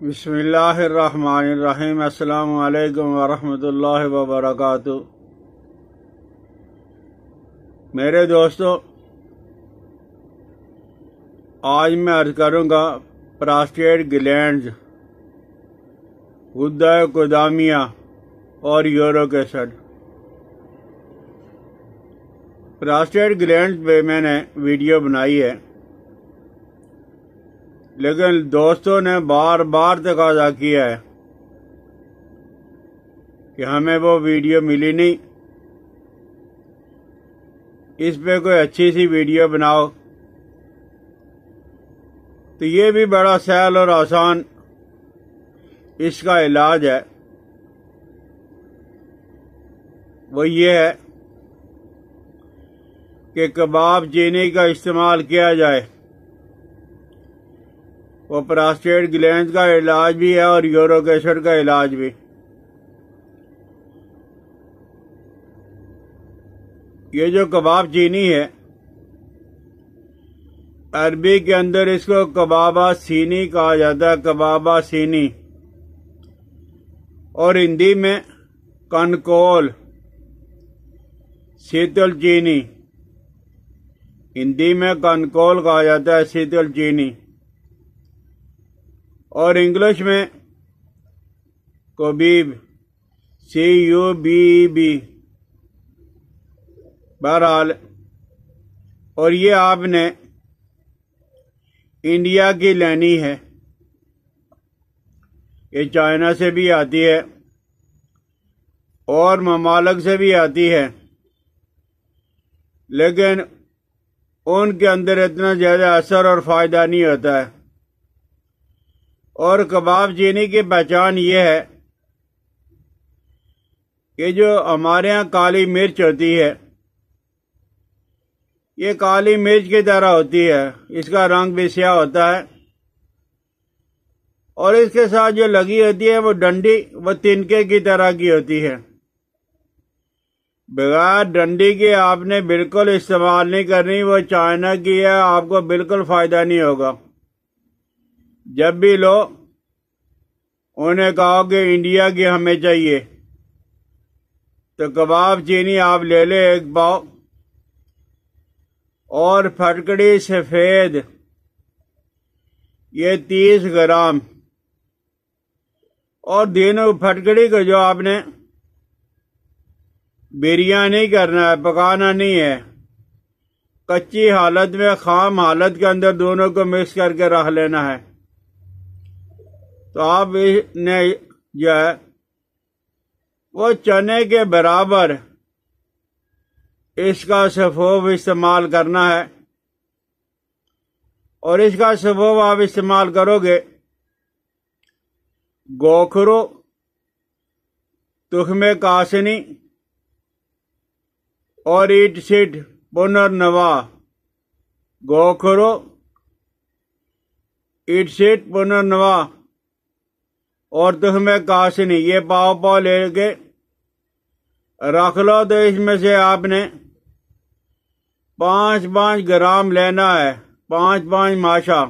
بسم اللہ الرحمن الرحیم۔ السلام علیکم ورحمۃ اللہ وبرکاتہ۔ میرے دوستو، آج میں عرض کروں گا پراسٹیٹ گلینڈز، غدہ قدامیہ اور یورک ایسڈ۔ پراسٹیٹ گلینڈز پہ میں نے ویڈیو بنائی ہے، لیکن دوستوں نے بار بار تقاضا کیا ہے کہ ہمیں وہ ویڈیو ملی نہیں، اس پہ کوئی اچھی سی ویڈیو بناؤ۔ تو یہ بھی بڑا سہل اور آسان اس کا علاج ہے، وہ یہ ہے کہ کباب چینی کا استعمال کیا جائے۔ وہ پراسٹیٹ گلینڈز کا علاج بھی ہے اور یورک ایسڈ کا علاج بھی۔ یہ جو کباب چینی ہے، عربی کے اندر اس کو کبابہ سینی کہا جاتا ہے، کبابہ سینی، اور ہندی میں کنکول، سیتل چینی، ہندی میں کنکول کہا جاتا ہے، سیتل چینی، اور انگلش میں کوبیب، CUBEB۔ بہرحال، اور یہ آپ نے انڈیا کی لینی ہے، یہ چائنا سے بھی آتی ہے اور ممالک سے بھی آتی ہے، لیکن ان کے اندر اتنا زیادہ اثر اور فائدہ نہیں ہوتا ہے۔ اور کباب چینی کی پہچان یہ ہے کہ جو ہمارے ہاں کالی مرچ ہوتی ہے، یہ کالی مرچ کی طرح ہوتی ہے، اس کا رنگ بھی سیاہ ہوتا ہے، اور اس کے ساتھ جو لگی ہوتی ہے وہ ڈنڈی، وہ تنکے کی طرح کی ہوتی ہے۔ بغیر ڈنڈی کے آپ نے بالکل استعمال نہیں کرنی، وہ چائنا کی ہے، آپ کو بالکل فائدہ نہیں ہوگا۔ جب بھی لو، انہیں کہو کہ انڈیا کی ہمیں چاہیے، تو کباب چینی آپ لے لے 1 پاؤ، اور پھٹکڑی سفید یہ 30 گرام، اور دونوں پھٹکڑی کو جو آپ نے بریانی کرنا ہے، پکانا نہیں ہے، کچی حالت میں، خام حالت کے اندر دونوں کو مکس کر کے رکھ لینا ہے۔ تو آپ نے جو ہے وہ چنے کے برابر اس کا سفوف استعمال کرنا ہے، اور اس کا سفوف آپ استعمال کرو گے گوکھرو، تخم کاسنی اور ایٹ سیٹ پنرنوا، گوکھرو، ایٹ سیٹ پنرنوا اور تخم کاسنی، یہ پاؤ پاؤ لے کے رکھ لو۔ تو اس میں سے آپ نے 5 گرام لینا ہے، 5 ماشا،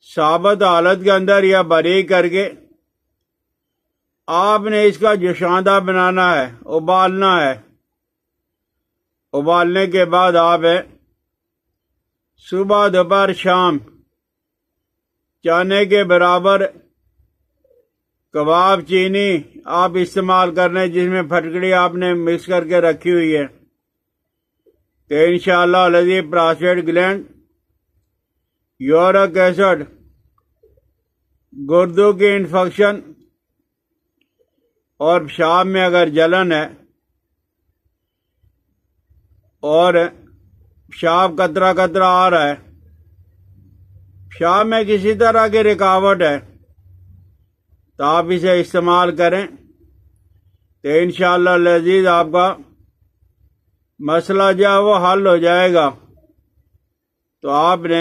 ثابت حالت کے اندر یا باریک کر کے آپ نے اس کا جوشاندہ بنانا ہے، ابالنا ہے۔ ابالنے کے بعد آپ صبح دوپہر شام چانے کے برابر کباب چینی آپ استعمال کرنے، جس میں پھٹکڑی آپ نے مکس کر کے رکھی ہوئی ہے، تو انشاءاللہ العزیز پراسٹیٹ گلینڈ، یورک ایسڈ، گردوں کی انفیکشن اور پیشاب میں اگر جلن ہے اور پیشاب قطرہ قطرہ آ رہا ہے، پیشاب میں کسی طرح کی رکاوٹ ہے، تو آپ اسے استعمال کریں، تو انشاءاللہ العزیز آپ کا مسئلہ جو ہے وہ حل ہو جائے گا۔ تو آپ نے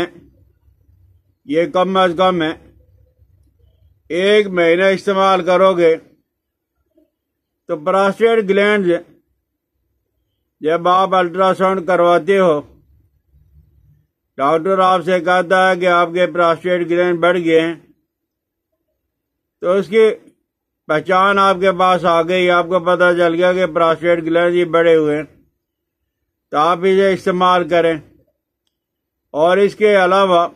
یہ کم از کم 1 مہینہ استعمال کرو گے تو پراسٹیٹ گلینڈز، جب آپ الٹرا ساؤنڈ کرواتے ہو، ڈاکٹر آپ سے کہتا ہے کہ آپ کے پراسٹیٹ گلینڈ بڑھ گئے ہیں، تو اس کی پہچان آپ کے پاس آ گئی، آپ کو پتہ چل گیا کہ پراسٹیٹ گلینڈ یہ بڑے ہوئے ہیں، تو آپ اسے استعمال کریں۔ اور اس کے علاوہ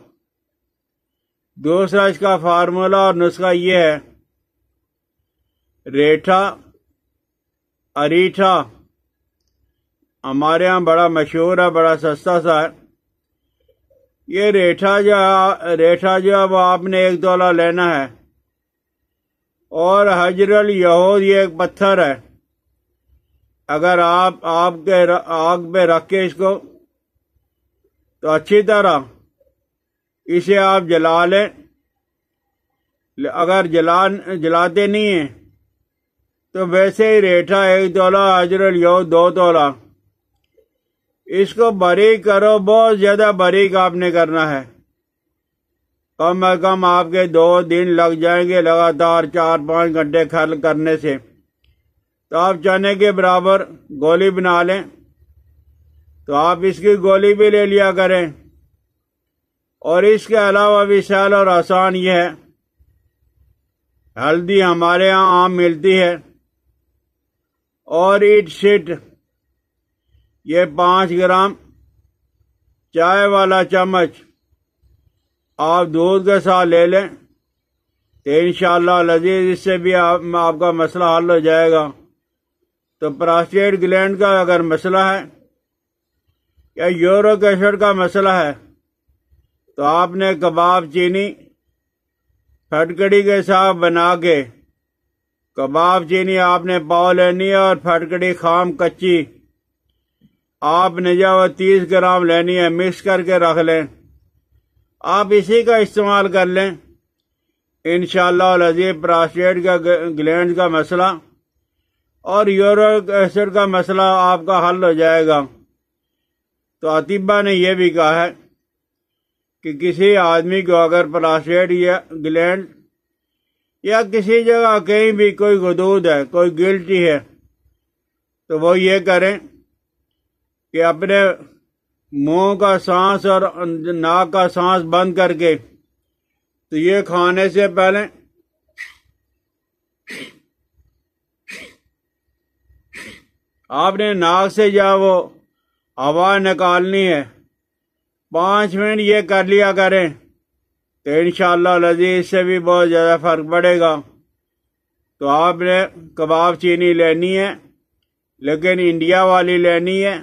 دوسرا اس کا فارمولہ اور نسخہ یہ ہے، ریٹھا اریٹھا ہمارے ہاں بڑا مشہور ہے، بڑا سستا سا ہے۔ یہ ریٹھا جو ہے وہ آپ نے 1 تولہ لینا ہے، اور حجر الیہود یہ ایک پتھر ہے، اگر آپ آگ پہ رکھ کے اس کو تو اچھی طرح اسے آپ جلا لیں۔ اگر جلاتے نہیں ہیں تو ویسے ہی ریٹھا 1 تولہ، حجر الیہود 2 تولہ، اس کو باریک کرو، بہت زیادہ باریک آپ نے کرنا ہے، کم از کم آپ کے 2 دن لگ جائیں گے لگاتار 4-5 گھنٹے کھل کرنے سے۔ تو آپ چنے کے برابر گولی بنا لیں، تو آپ اس کی گولی بھی لے لیا کریں۔ اور اس کے علاوہ بھی سہل اور آسان یہ ہے، ہلدی ہمارے ہاں عام ملتی ہے، اور ایٹ شٹ یہ 5 گرام، چائے والا چمچ آپ دودھ کے ساتھ لے لیں، تو انشاءاللہ العزیز اس سے بھی آپ کا مسئلہ حل ہو جائے گا۔ تو پراسٹیٹ گلینڈ کا اگر مسئلہ ہے یا یورک ایسڈ کا مسئلہ ہے، تو آپ نے کباب چینی پھٹکڑی کے ساتھ بنا کے، کباب چینی آپ نے پاؤ لینی ہے، اور پھٹکڑی خام کچی آپ نے جو 30 گرام لینی ہے، مکس کر کے رکھ لیں۔ آپ اسی کا استعمال کر لیں، انشاءاللہ العزیز پراسٹیٹ کا گلینڈ کا مسئلہ اور یورک ایسڈ کا مسئلہ آپ کا حل ہو جائے گا۔ تو اطباء نے یہ بھی کہا ہے کہ کسی آدمی کو اگر پراسٹیٹ یا گلینڈ یا کسی جگہ کہیں بھی کوئی غدود ہے، کوئی گلٹی ہے، تو وہ یہ کریں کہ اپنے منہ کا سانس اور ناک کا سانس بند کر کے، تو یہ کھانے سے پہلے آپ نے ناک سے جا وہ ہوا نکالنی ہے، 5 منٹ یہ کر لیا کریں، تو انشاءاللہ العزیز اس سے بھی بہت زیادہ فرق پڑے گا۔ تو آپ نے کباب چینی لینی ہے، لیکن انڈیا والی لینی ہے،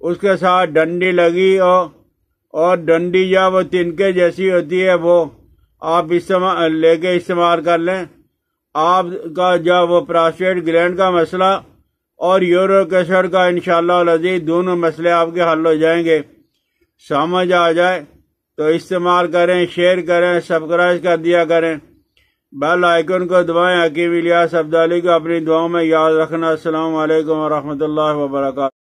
اس کے ساتھ ڈنڈی لگی اور ڈنڈی یا وہ تنکے جیسی ہوتی ہے، وہ آپ لے کے استعمال کر لیں۔ آپ کا جب وہ پراسٹیٹ گلینڈ کا مسئلہ اور یورک ایسڈ کا انشاءاللہ العزیز دونوں مسئلے آپ کے حل ہو جائیں گے۔ سمجھ آ جائے تو استعمال کریں، شیئر کریں، سبسکرائب کر دیا کریں، بیل آئیکن کو دبائیں۔ حکیم الیاس عبدالی کو اپنی دعاؤں میں یاد رکھنا۔ السلام علیکم ورحمۃ اللہ وبرکاتہ۔